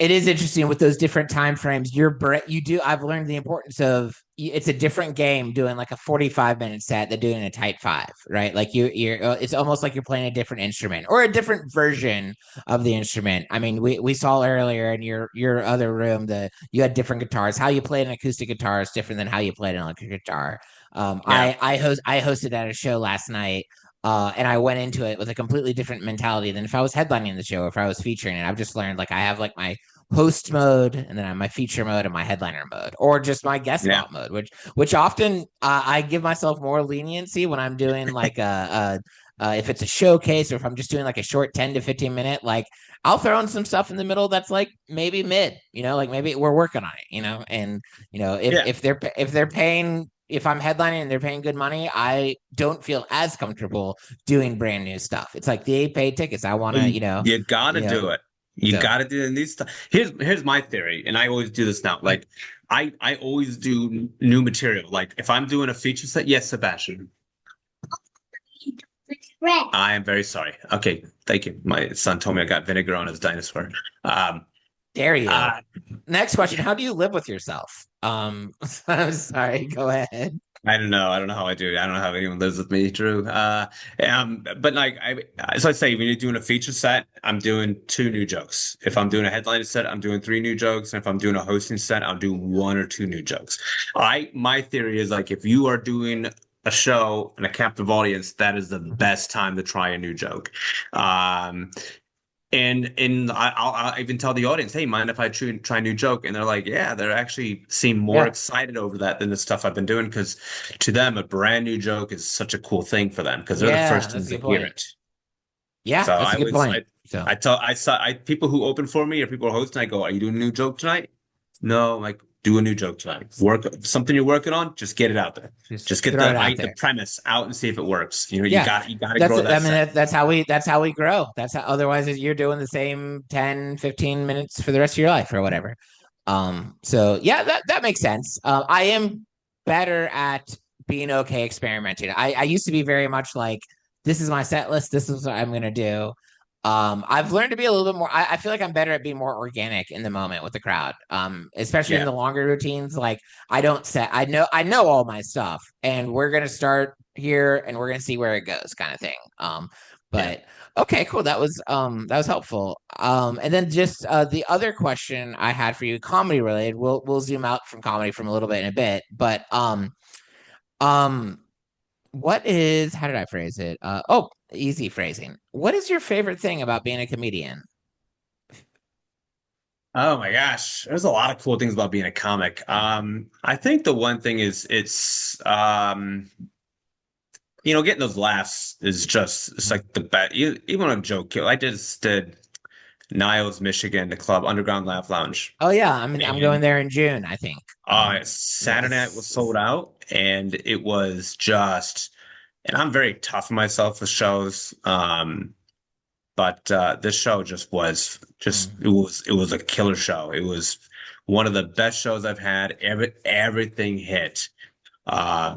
It is interesting with those different time frames. I've learned the importance of it's a different game doing like a 45-minute set than doing a tight 5, right? Like it's almost like you're playing a different instrument or a different version of the instrument. I mean, we saw earlier in your other room you had different guitars. How you played an acoustic guitar is different than how you played an electric guitar. I hosted at a show last night. And I went into it with a completely different mentality than if I was headlining the show or if I was featuring it. I've just learned like I have like my host mode and then I have my feature mode and my headliner mode or just my guest spot mode, which often I give myself more leniency when I'm doing like if it's a showcase or if I'm just doing like a short 10 to 15 minute, like I'll throw in some stuff in the middle that's like maybe mid, like maybe we're working on it, and if they're paying. If I'm headlining and they're paying good money, I don't feel as comfortable doing brand new stuff. It's like they pay tickets. I want to, You gotta do it. You gotta do these stuff. Here's my theory, and I always do this now. Like I always do new material. Like if I'm doing a feature set, yes, Sebastian. I am very sorry. Okay, thank you. My son told me I got vinegar on his dinosaur. Dare you? Next question: how do you live with yourself? I'm sorry. Go ahead. I don't know. I don't know how I do. I don't know how anyone lives with me, Drew. But like as I say, when you're doing a feature set, I'm doing 2 new jokes. If I'm doing a headliner set, I'm doing 3 new jokes. And if I'm doing a hosting set, I'll do 1 or 2 new jokes. My theory is like if you are doing a show and a captive audience, that is the best time to try a new joke. I'll even tell the audience, hey, mind if I try a new joke? And they're like, yeah, they're actually seem more Yeah. excited over that than the stuff I've been doing because to them, a brand new joke is such a cool thing for them because they're the Yeah, first that's ones a to good hear point. it. Yeah, So that's a good point. So I saw people who open for me or people who are hosting, I go, are you doing a new joke tonight? No, I'm like, do a new joke tonight. Work something you're working on, just get it out there. just Just get throw it out the there. premise out and see if it works. You know, Yeah. you got to That's grow I that mean set. that's how we grow. That's how otherwise you're doing the same 10, 15 minutes for the rest of your life or whatever. So yeah, that makes sense. I am better at being okay experimenting. I used to be very much like this is my set list, this is what I'm gonna do. I've learned to be a little bit more. I feel like I'm better at being more organic in the moment with the crowd. Especially in Yeah. the longer routines. Like I don't set. I know all my stuff, and we're gonna start here, and we're gonna see where it goes, kind of thing. Yeah. But okay, cool. That was helpful. And then just the other question I had for you, comedy related. We'll zoom out from comedy from a little bit in a bit, but um what is, how did I phrase it? Easy phrasing. What is your favorite thing about being a comedian? Oh my gosh, there's a lot of cool things about being a comic. I think the one thing is getting those laughs is just it's like the best. Even a joke. I just did Niles, Michigan, the club Underground Laugh Lounge, Oh yeah, I'm going and there in June, I think. Saturday night was Yes. sold out, and it was just. And I'm very tough on myself with shows. But this show Mm. it was a killer show. It was one of the best shows I've had. Everything hit. A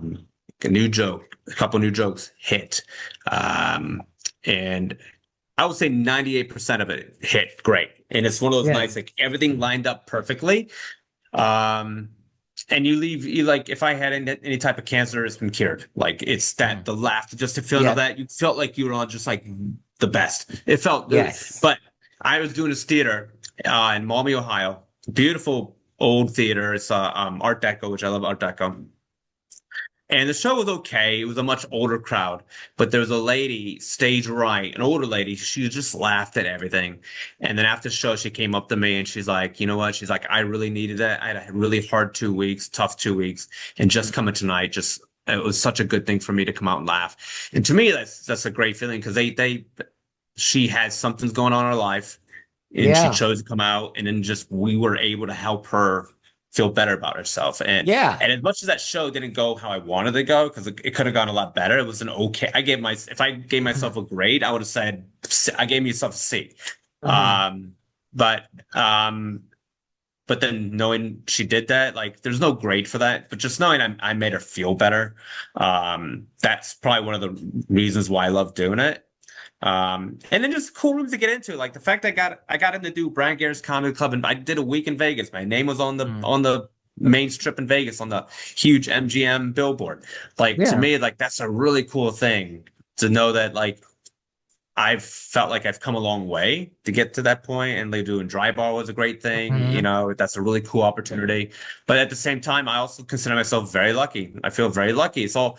new joke, a couple new jokes hit. Um, and I would say 98% of it hit great. And it's one of those Yeah. nights like everything lined up perfectly. Um, and you like if I had any type of cancer, it's been cured. Like it's that Mm. the laughter, just the feeling of Yep. that. You felt like you were on just like the best. It felt, Yes. but I was doing this theater in Maumee, Ohio. Beautiful old theater. It's Art Deco, which I love Art Deco. And the show was okay. It was a much older crowd, but there was a lady stage right, an older lady. She just laughed at everything. And then after the show, she came up to me and she's like, you know what? She's like, I really needed that. I had a really hard 2 weeks, tough 2 weeks. And just coming tonight, just it was such a good thing for me to come out and laugh. And to me, that's a great feeling because she has something's going on in her life and she Yeah. chose to come out and then just we were able to help her feel better about herself Yeah. and as much as that show didn't go how I wanted to go because it could have gone a lot better, it was an okay. If I gave myself a grade, I would have said I gave myself a C. Mhm. Um, but um, but then knowing she did that, like there's no grade for that, but just knowing I made her feel better, that's probably one of the reasons why I love doing it. And then just cool rooms to get into. Like the fact I got in to do Brian Garrett's Comedy Club and I did a week in Vegas. My name was Mm. on the main strip in Vegas on the huge MGM billboard. Like to Yeah. me, like that's a really cool thing to know that like I've felt like I've come a long way to get to that point, and like doing dry bar was a great thing. You Mhm. know, that's a really cool opportunity. But at the same time, I also consider myself very lucky. I feel very lucky. So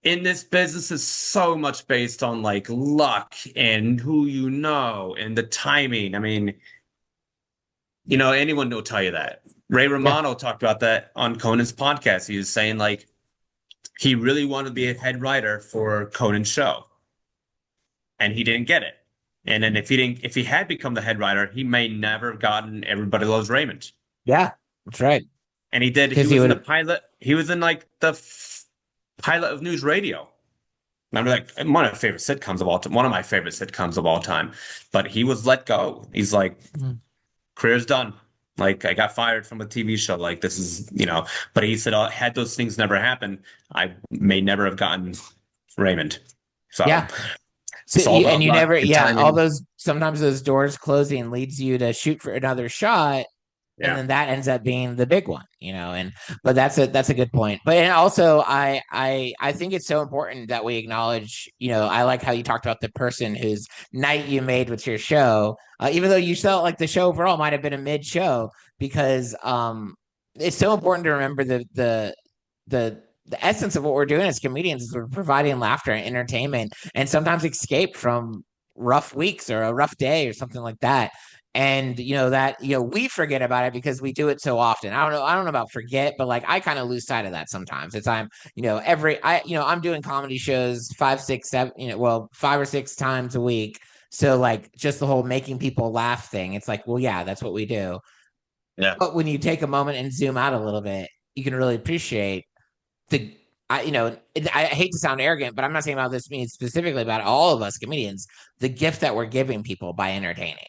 in this business is so much based on like luck and who you know and the timing. I mean, anyone will tell you that. Ray Yeah. Romano talked about that on Conan's podcast. He was saying like he really wanted to be a head writer for Conan's show, and he didn't get it. And then if he had become the head writer, he may never have gotten Everybody Loves Raymond. Yeah. That's right. And he did. He Because he was in the would. pilot. He was in like the pilot of News Radio. Remember that one of my favorite sitcoms of all time. One of my favorite sitcoms of all time. But he was let go. He's like, Mm. career's done. Like I got fired from a TV show. Like this is, But he said, had those things never happened, I may never have gotten Raymond. So Yeah. So it's all and about you luck never, and yeah, all timing. those sometimes those doors closing leads you to shoot for another shot, and Yeah. then that ends up being the big one, and but that's a good point. But and also I think it's so important that we acknowledge, I like how you talked about the person whose night you made with your show, even though you felt like the show overall might have been a mid show, because it's so important to remember the essence of what we're doing as comedians is we're providing laughter and entertainment and sometimes escape from rough weeks or a rough day or something like that. And that we forget about it because we do it so often. I don't know about forget, but like I kind of lose sight of that sometimes. It's I'm doing comedy shows 5, 6, 7, 5 or 6 times a week. So like just the whole making people laugh thing, it's like, well, yeah, that's what we do. Yeah. But when you take a moment and zoom out a little bit, you can really appreciate the I hate to sound arrogant, but I'm not saying about this means specifically about all of us comedians, the gift that we're giving people by entertaining.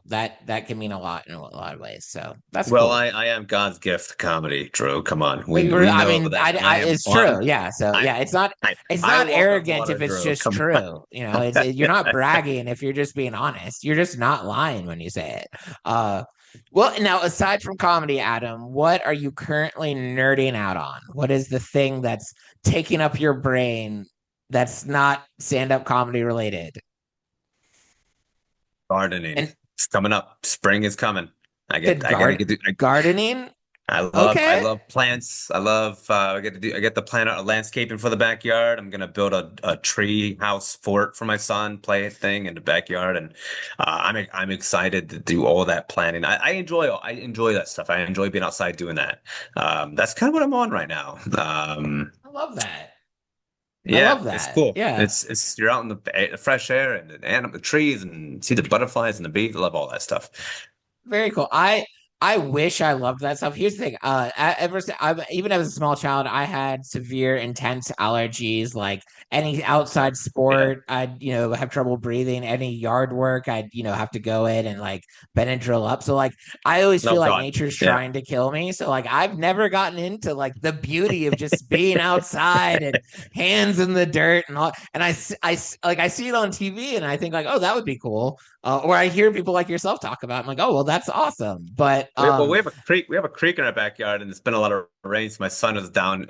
That can mean a lot in a lot of ways. So that's Well, cool. I am God's gift to comedy, Drew. Come on, Like, we I know mean, that. I am it's on. true. Yeah. So I yeah, it's I not walk on arrogant water, if it's Drew. just Come true. You're not bragging if you're just being honest. You're just not lying when you say it. Well, now aside from comedy, Adam, what are you currently nerding out on? What is the thing that's taking up your brain that's not stand-up comedy related? Gardening. And It's coming up. Spring is coming. said I gotta get. gardening. I Okay. love plants. I get the plan out landscaping for the backyard. I'm gonna build a tree house fort for my son, play thing in the backyard, and I'm excited to do all that planning. I enjoy that stuff. I enjoy being outside doing that. That's kind of what I'm on right now. I love that. I Yeah, love it's that. cool. Yeah. It's you're out in the fresh air and the trees and see the butterflies and the bees. I love all that stuff. Very cool. I wish I loved that stuff. Here's the thing. Even as a small child, I had severe, intense allergies. Like any outside Yeah. sport, I'd have trouble breathing. Any yard work, I'd have to go in and like Benadryl up. So like I always feel No like God. nature's Yeah. trying to kill me. So like I've never gotten into like the beauty of just being outside and hands in the dirt and all. And I see it on TV and I think like, oh, that would be cool. Or I hear people like yourself talk about it. I'm like, oh, well, that's awesome. But We have a creek. We have a creek in our backyard, and it's been a lot of rain. So my son was down,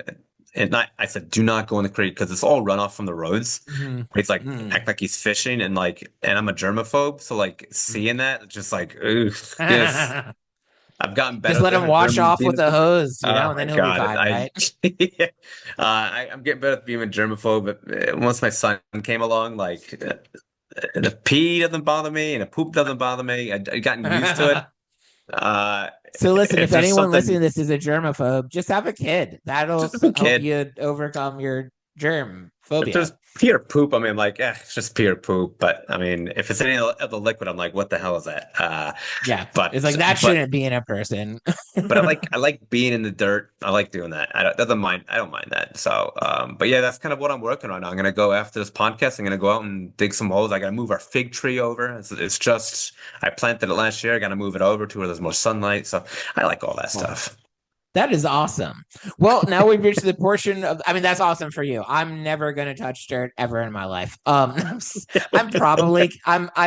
and I said, "Do not go in the creek because it's all runoff from the roads." mhm, He's like mhm. act like he's fishing, and I'm a germaphobe, so like seeing that, it's just like, ooh, yes. I've gotten Just better let at him it. wash off with a hose, Oh and my then he'll be God. fine, right? Yeah. I'm getting better at being a germaphobe. But once my son came along, like the pee doesn't bother me and the poop doesn't bother me. I gotten used to it. Uh, So listen, if if there's anyone something, listening to this is a germaphobe, just have a kid. That'll just a help kid. you overcome your germ If phobia. there's pee or poop, I mean, like, it's just pee or poop. But I mean, if it's any of the liquid, I'm like, what the hell is that? Yeah, it's But like that but shouldn't be in a person. but I like being in the dirt. I like doing that. I don't mind that. So, but yeah, that's kind of what I'm working on. I'm gonna go after this podcast. I'm gonna go out and dig some holes. I gotta move our fig tree over. It's just I planted it last year. I gotta move it over to where there's more sunlight. So I like all that stuff. That is awesome. Well, now we've reached the portion of, I mean, that's awesome for you. I'm never going to touch dirt ever in my life. I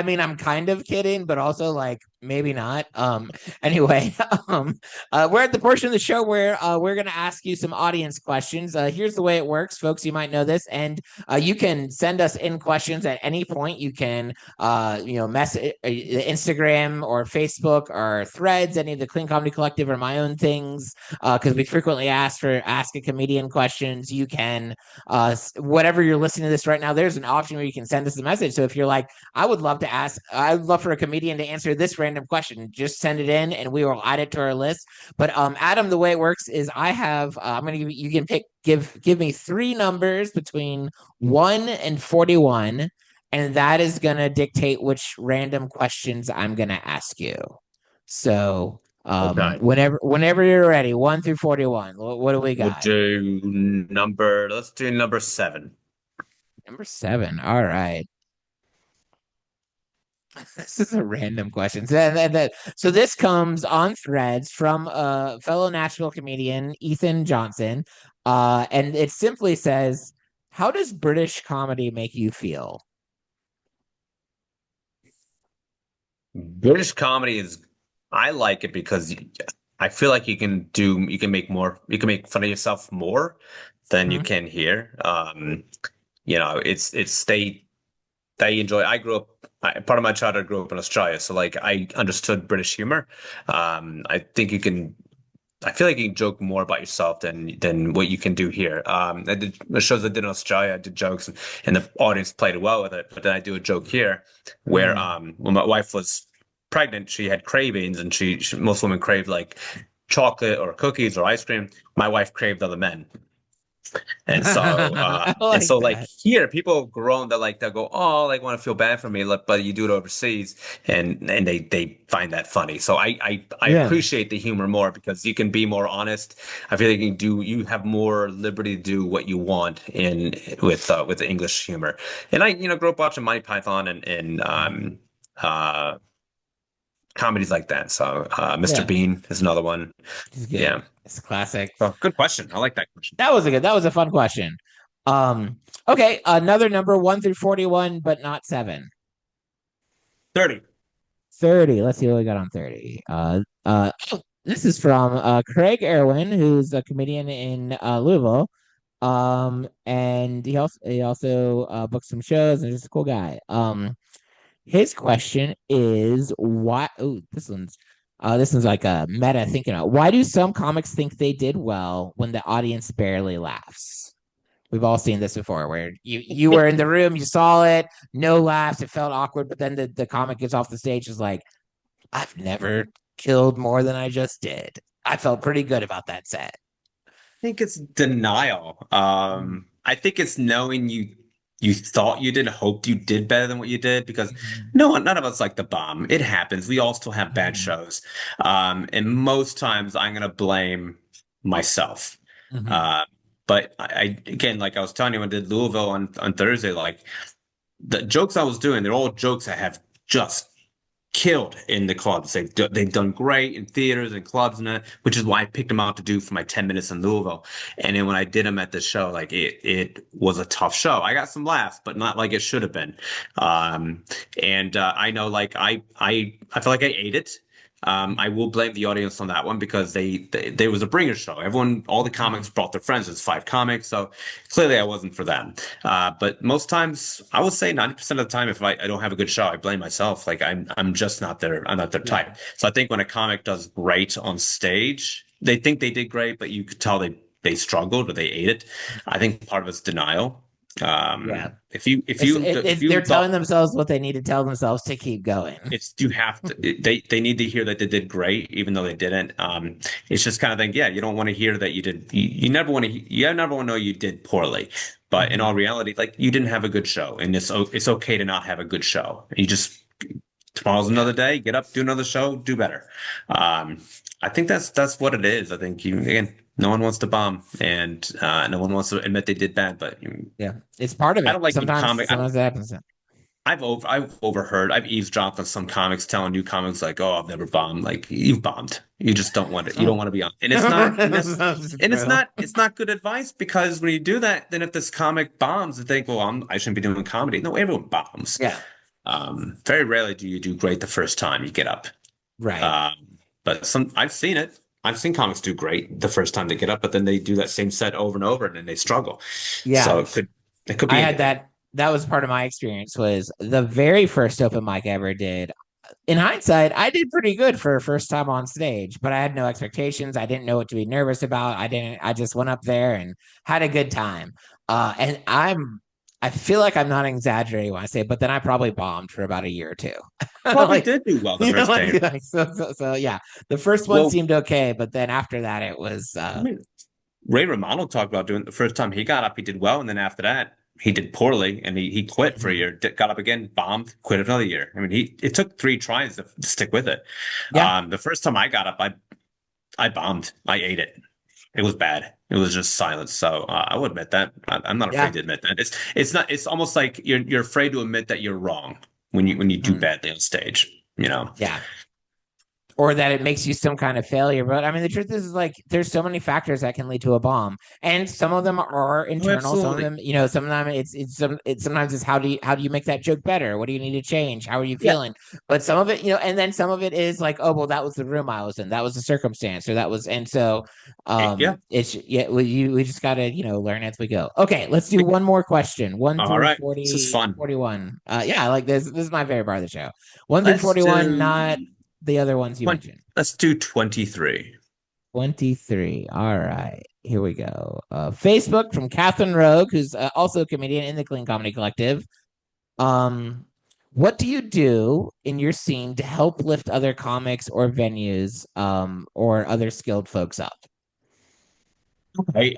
mean, I'm kind of kidding, but also like maybe not. Anyway, we're at the portion of the show where we're going to ask you some audience questions. Here's the way it works, folks. You might know this, and you can send us in questions at any point. You can, message Instagram or Facebook or Threads, any of the Clean Comedy Collective or my own things because we frequently ask a comedian questions. You can, whatever you're listening to this right now, there's an option where you can send us a message. So if you're like, I'd love for a comedian to answer this random question, just send it in and we will add it to our list. But Adam, the way it works is I'm going to you can give me 3 numbers between 1 and 41. And that is going to dictate which random questions I'm going to ask you. So Okay. whenever you're ready, 1 through 41. What do we got? Let's do number 7. Number 7. All right. This is a random question. So this comes on Threads from a fellow Nashville comedian, Ethan Johnson. And it simply says, how does British comedy make you feel? British comedy I like it because I feel like you can you can make fun of yourself more than you Mhm. can here. It's they enjoy. Part of my childhood grew up in Australia, so like I understood British humor. I think you can I feel like you can joke more about yourself than what you can do here. I did the shows I did in Australia. I did jokes, and the audience played well with it. But then I do a joke here where when my wife was pregnant, she had cravings, and most women crave like chocolate or cookies or ice cream. My wife craved other men. And so, I and like so, like that. here, people have grown that like they'll go, oh, like want to feel bad for me, like, but you do it overseas, and they find that funny. So I Yeah. appreciate the humor more because you can be more honest. I feel like you have more liberty to do what you want in with the English humor. And I grew up watching Monty Python and uh comedies like that. So Mr. Yeah. Bean is another one. It's Yeah. good. It's a classic. Oh, good question. I like that question. That was a fun question. Okay, another number 1 through 41, but not 7. 30. 30. Let's see what we got on 30. This is from Craig Erwin, who's a comedian in Louisville. And he also booked some shows and just a cool guy. His question is why this one's like a meta thinking about why do some comics think they did well when the audience barely laughs? We've all seen this before where you were in the room, you saw it, no laughs, it felt awkward, but then the comic gets off the stage is like, I've never killed more than I just did. I felt pretty good about that set. Think it's denial. I think it's knowing you thought you did, hoped you did better than what you did because none of us like the bomb. It happens. We all still have bad shows. And most times I'm gonna blame myself. Uh, but I again, like I was telling you, when I did Louisville on Thursday, like the jokes I was doing, they're all jokes that have just killed in the clubs. They've done great in theaters and clubs and that, which is why I picked them out to do for my 10 minutes in Louisville. And then when I did them at the show, like it was a tough show. I got some laughs, but not like it should have been. And I know like I feel like I ate it. I will blame the audience on that one because they was a bringer show. All the comics brought their friends. It's 5 comics, so clearly I wasn't for them. But most times, I would say 90% of the time, if I don't have a good show, I blame myself. Like I'm just not I'm not their type. So I think when a comic does great on stage, they think they did great, but you could tell they struggled or they ate it. I think part of it's denial. Yeah. If you They're telling themselves what they need to tell themselves to keep going. you have to they need to hear that they did great even though they didn't. It's just kind of thing, yeah, you don't want to hear that you never want to know you did poorly, but in all reality, like you didn't have a good show, and it's okay to not have a good show. You just tomorrow's another day, get up, do another show, do better. I think that's what it is. I think again, no one wants to bomb, and no one wants to admit they did bad, but Yeah, it's part of I it. don't like Sometimes it happens. I've overheard, I've eavesdropped on some comics telling new comics like, "Oh, I've never bombed." Like you've bombed. You just don't want it. You don't want to be on. And it's not. It's not good advice because when you do that, then if this comic bombs, they think, "Well, I shouldn't be doing comedy." No, everyone bombs. Yeah. Very rarely do you do great the first time you get up. Right. But I've seen it. I've seen comics do great the first time they get up, but then they do that same set over and over, and then they struggle. Yeah. So it could be. I had that. That was part of my experience. Was the very first open mic I ever did. In hindsight, I did pretty good for a first time on stage, but I had no expectations. I didn't know what to be nervous about. I just went up there and had a good time. And I feel like I'm not exaggerating when I say, but then I probably bombed for about a year or two. Probably did do well the first day. So yeah, the first one seemed okay, but then after that, it was. Ray Romano talked about doing the first time he got up, he did well, and then after that, he did poorly, and he quit for a year. Got up again, bombed, quit another year. I mean, it took 3 tries to stick with it. Yeah. The first time I got up, I bombed. I ate it. It was bad. It was just silence. So I would admit that. I'm not afraid to admit that. It's not. It's almost like you're afraid to admit that you're wrong when you do badly on stage. You know. Yeah. Or that it makes you some kind of failure. But I mean, the truth is like there's so many factors that can lead to a bomb, and some of them are internal. Some of them, some of them sometimes it's how do you make that joke better? What do you need to change? How are you feeling? But some of it, and then some of it is like, oh well, that was the room I was in, that was the circumstance, or that was, and so we just gotta learn as we go. Okay, let's do one more question. 1 through 40. This is fun. 41. Yeah, I like this. This is my favorite part of the show. 1 through 41, not the other ones you mentioned. Let's do 23. 23. All right. Here we go. Facebook from Catherine Rogue, who's also a comedian in the Clean Comedy Collective. Um, what do you do in your scene to help lift other comics or venues or other skilled folks up? Hey,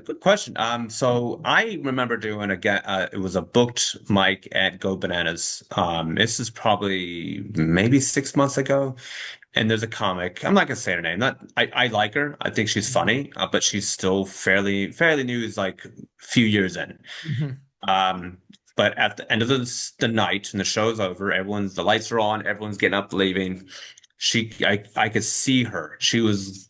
good question. So I remember doing it was a booked mic at Go Bananas. This is probably maybe 6 months ago. And there's a comic. I'm not gonna say her name. I like her. I think she's funny, but she's still fairly new. Is like a few years in. Mhm. Um, but at the end of the night and the show's over, the lights are on, everyone's getting up, leaving. I could see her. She was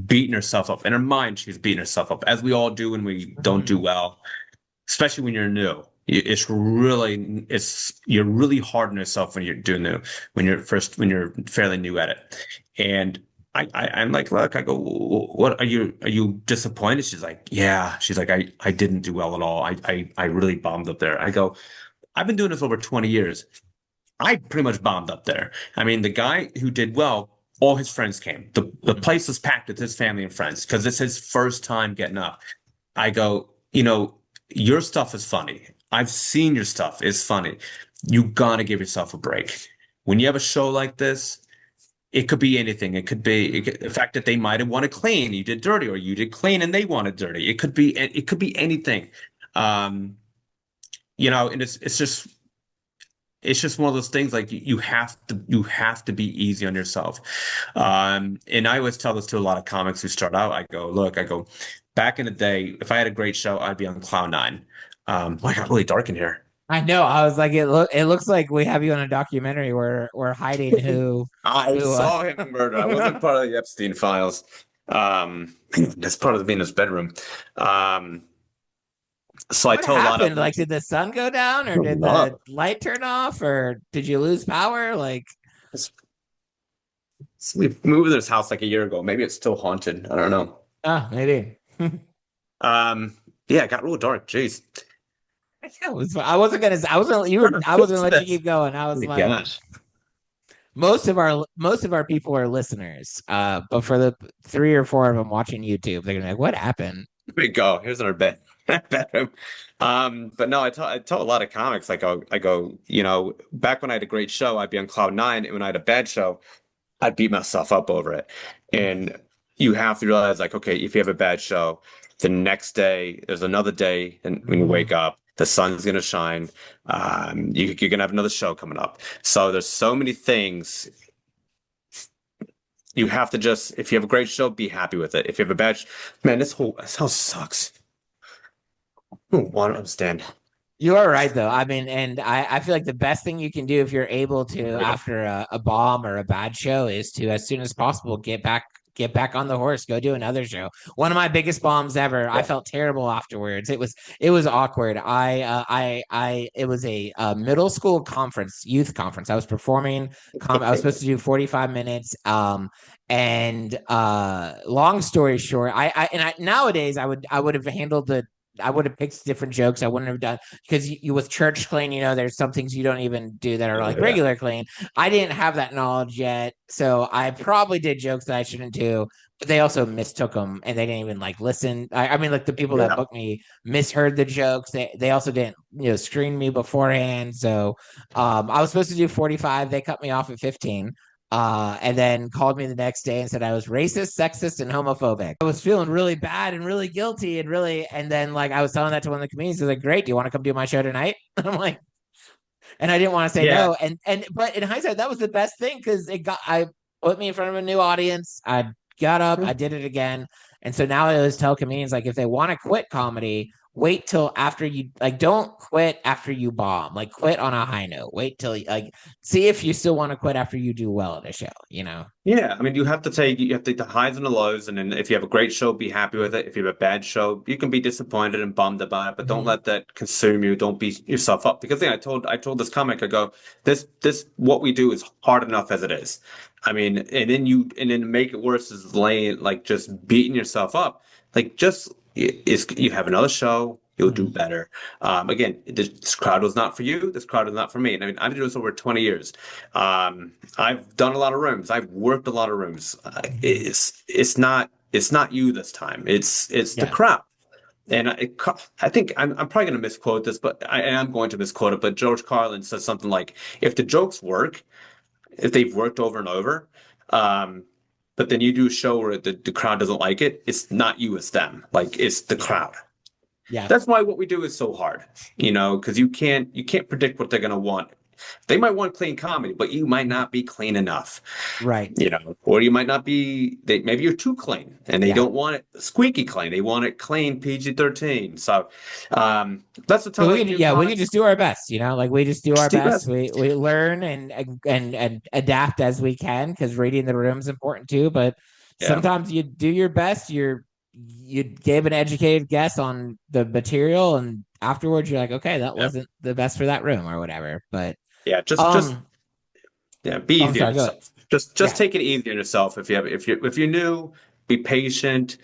beating herself up. In her mind, she's beating herself up, as we all do when we don't do well, especially when you're new. You're really hard on yourself when you're doing new, when you're fairly new at it. And I'm like, look, I go, what are you disappointed? She's like, yeah. She's like, I didn't do well at all. I really bombed up there. I go, I've been doing this over 20 years. I pretty much bombed up there. I mean, the guy who did well, all his friends came. The place was packed with his family and friends because it's his first time getting up. I go, your stuff is funny. I've seen your stuff. It's funny. You gotta give yourself a break. When you have a show like this, it could be anything. The fact that they might have wanted clean, you did dirty, or you did clean and they wanted dirty. It could be anything. Um, and it's just one of those things like you have to be easy on yourself. And I always tell this to a lot of comics who start out. I go, look, back in the day, if I had a great show, I'd be on cloud nine. I got really dark in here. I know. I was like, it looks like we have you on a documentary where we're hiding who I who saw him murder. I wasn't part of the Epstein files. That's part of being in his bedroom. So I what told a lot happened? of Like, did the sun go down or did the light turn off or did you lose power? Like, we moved to this house like a year ago. Maybe it's still haunted. I don't know. maybe. Yeah, it got real dark. Jeez. I wasn't gonna I wasn't you were I wasn't gonna let you keep going. I Oh was my like, gosh. most of our people are listeners. But for the 3 or 4 of them watching YouTube, they're gonna be like, what happened? Here we go. Here's our bedroom. But no, I tell a lot of comics, I go, back when I had a great show, I'd be on cloud nine, and when I had a bad show, I'd beat myself up over it. And you have to realize, like, okay, if you have a bad show, the next day, there's another day, and when you wake up, the sun's gonna shine. You're gonna have another show coming up. So there's so many things. You have to just, if you have a great show, be happy with it. If you have a bad, man, this house sucks. I don't understand. You are right, though. I mean, and I feel like the best thing you can do if you're able to after a bomb or a bad show is to, as soon as possible, get back on the horse, go do another show. One of my biggest bombs ever. I felt terrible afterwards. It was awkward. It was a middle school conference, youth conference. I was performing. I was supposed to do 45 minutes. And long story short, nowadays I would have handled I would have picked different jokes. I wouldn't have done because you with church clean, there's some things you don't even do that are like regular clean. I didn't have that knowledge yet, so I probably did jokes that I shouldn't do. But they also mistook them, and they didn't even like listen. I mean, like the people that booked me misheard the jokes. They also didn't screen me beforehand. So I was supposed to do 45. They cut me off at 15. And then called me the next day and said I was racist, sexist, and homophobic. I was feeling really bad and really guilty and then like I was telling that to one of the comedians. They're like, "Great, do you want to come do my show tonight?" I'm like, and I didn't want to say no. But in hindsight, that was the best thing because I put me in front of a new audience. I got up, I did it again, and so now I always tell comedians like if they want to quit comedy, wait till after you don't quit after you bomb. Like quit on a high note. Wait till see if you still want to quit after you do well at a show. Yeah, I mean, you have to take the highs and the lows, and then if you have a great show, be happy with it. If you have a bad show, you can be disappointed and bummed about it, but don't let that consume you. Don't beat yourself up. Because I told this comic, I go, this what we do is hard enough as it is. I mean, and then to make it worse is laying like just beating yourself up. Like just you have another show, you'll do better. Again, this crowd was not for you. This crowd is not for me. And I mean, I've been doing this over 20 years. I've done a lot of rooms. I've worked a lot of rooms. It's it's not you this time. It's the Yeah. crowd. And I think I'm probably going to misquote this, but I am going to misquote it. But George Carlin says something like, "If the jokes work, if they've worked over and over, um, but then you do a show where the crowd doesn't like it, it's not you, it's them. Like it's the crowd." Yeah. That's why what we do is so hard, because you can't predict what they're going to want. They might want clean comedy, but you might not be clean enough, Right. or you might not be. Maybe you're too clean, and they Yeah. don't want it squeaky clean. They want it clean PG-13. So that's the time So I do. we could just do our best, like we just do our Do best. best. We learn and adapt as we can, because reading the room is important too. But Yeah, sometimes you do your best. You gave an educated guess on the material, and afterwards you're like, okay, that yeah, wasn't the best for that room or whatever. But yeah. Just um, yeah, be I'm easy on sorry, go ahead. yourself. Just Yeah, take it easy on yourself. If you're new, be patient.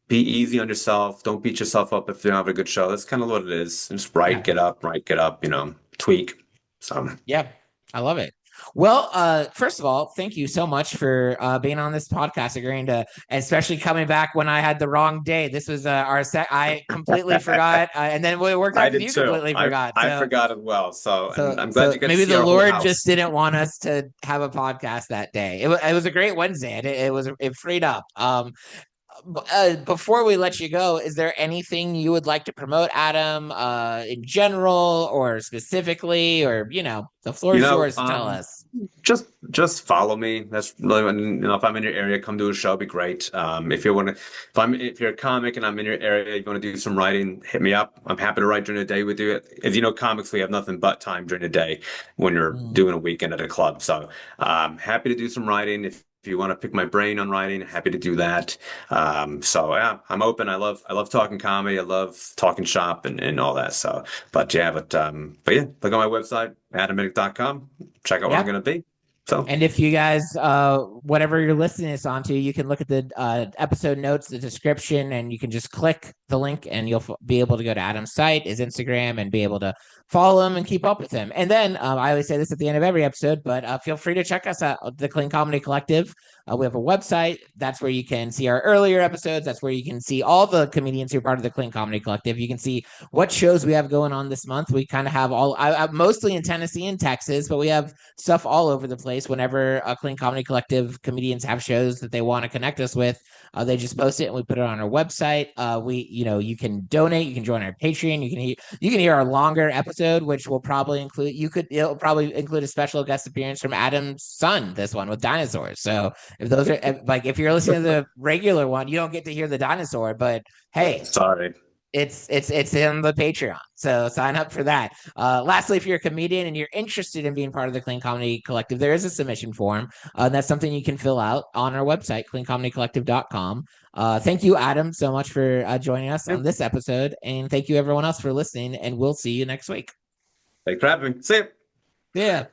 Be easy on yourself. Don't beat yourself up if you don't have a good show. That's kind of what it is. Just yeah. write, get up, tweak. So Yeah, I love it. Well, first of all, thank you so much for being on this podcast, agreeing to, especially coming back when I had the wrong day. This was our set. I completely forgot, and then it worked I out because did you too. completely I forgot. I So, forgot as well. And I'm glad so you got to maybe see the our whole Lord just house. didn't want us to have a podcast that day. It was a great Wednesday. It freed up. Before we let you go, is there anything you would like to promote, Adam, in general or specifically, or the floor You is know, yours to tell us. just follow me. That's really if I'm in your area, come to a show, it'd be great. If you're a comic and I'm in your area, you want to do some writing, hit me up. I'm happy to write during the day with you. As you know, comics, we have nothing but time during the day when you're Mm. doing a weekend at a club. So, happy to do some writing. If you want to pick my brain on writing, happy to do that. So yeah, I'm open. I love talking comedy. I love talking shop and all that. So, but yeah, look on my website, adamminnick.com. Check out where I'm Yeah. going to be. So And if you guys, whatever you're listening this onto, you can look at the episode notes, the description, and you can just click the link and you'll be able to go to Adam's site, his Instagram, and be able to follow him and keep up with him. And then I always say this at the end of every episode, but feel free to check us out, the Clean Comedy Collective. We have a website. That's where you can see our earlier episodes. That's where you can see all the comedians who are part of the Clean Comedy Collective. You can see what shows we have going on this month. We kind of have mostly in Tennessee and Texas, but we have stuff all over the place. Whenever a Clean Comedy Collective comedians have shows that they want to connect us with, they just post it and we put it on our website. You can donate, you can join our Patreon, you can hear our longer episode, which will probably it'll probably include a special guest appearance from Adam's son, this one with dinosaurs. So if those are like, if you're listening to the regular one, you don't get to hear the dinosaur, but hey, sorry. it's in the Patreon, so sign up for that. Lastly, if you're a comedian and you're interested in being part of the Clean Comedy Collective, there is a submission form. That's something you can fill out on our website, cleancomedycollective.com. Thank you, Adam, so much for joining us on this episode, and thank you everyone else for listening, and we'll see you next week. Thanks for having me. See ya. Yeah.